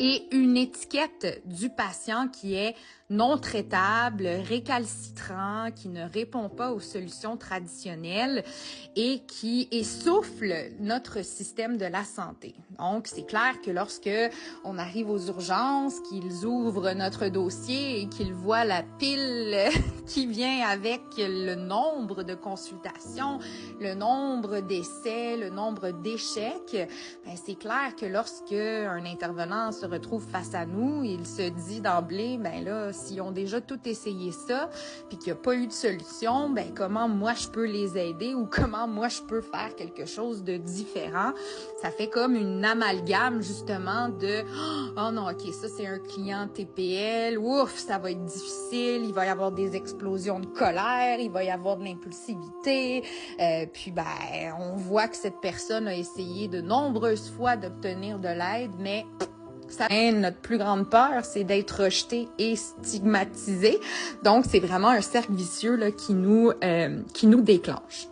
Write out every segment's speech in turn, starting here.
et une étiquette du patient qui est non traitable, récalcitrant, qui ne répond pas aux solutions traditionnelles et qui essouffle notre système de la santé. Donc, c'est clair que lorsque on arrive aux urgences, qu'ils ouvrent notre dossier et qu'ils voient la pile qui vient avec le nombre de consultations, le nombre d'essais, le nombre d'échecs, ben c'est clair que lorsque un intervenant se retrouve face à nous, il se dit d'emblée, ben là, s'ils ont déjà tout essayé ça, puis qu'il n'y a pas eu de solution, ben comment moi je peux les aider ou comment moi je peux faire quelque chose de différent. Ça fait comme une amalgame justement de « Oh non, ok, ça c'est un client TPL, ouf, ça va être difficile, il va y avoir des explosions de colère, il va y avoir de l'impulsivité. » Puis ben, on voit que cette personne a essayé de nombreuses fois d'obtenir de l'aide, mais ça, notre plus grande peur, c'est d'être rejeté et stigmatisé. Donc, c'est vraiment un cercle vicieux là, qui nous déclenche.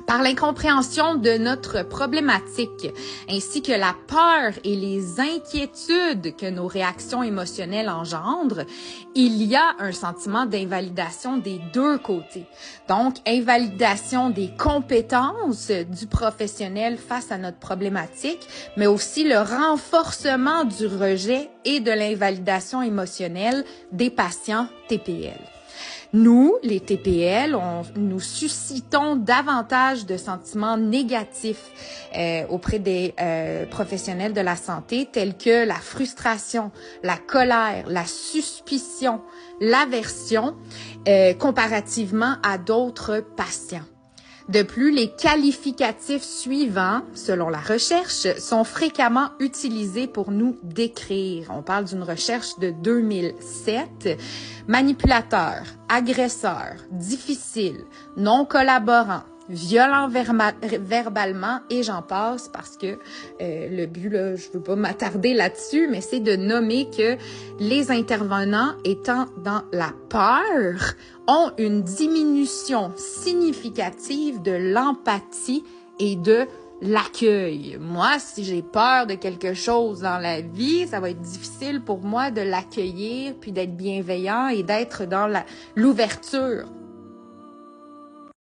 Par l'incompréhension de notre problématique, ainsi que la peur et les inquiétudes que nos réactions émotionnelles engendrent, il y a un sentiment d'invalidation des deux côtés. Donc, invalidation des compétences du professionnel face à notre problématique, mais aussi le renforcement du rejet et de l'invalidation émotionnelle des patients TPL. Nous, les TPL, nous suscitons davantage de sentiments négatifs auprès des professionnels de la santé, tels que la frustration, la colère, la suspicion, l'aversion, comparativement à d'autres patients. De plus, les qualificatifs suivants, selon la recherche, sont fréquemment utilisés pour nous décrire. On parle d'une recherche de 2007. Manipulateur, agresseur, difficile, non collaborant, violent verbalement et j'en passe parce que le but, là, je veux pas m'attarder là-dessus, mais c'est de nommer que les intervenants étant dans la peur ont une diminution significative de l'empathie et de l'accueil. Moi, si j'ai peur de quelque chose dans la vie, ça va être difficile pour moi de l'accueillir, puis d'être bienveillant et d'être dans l'ouverture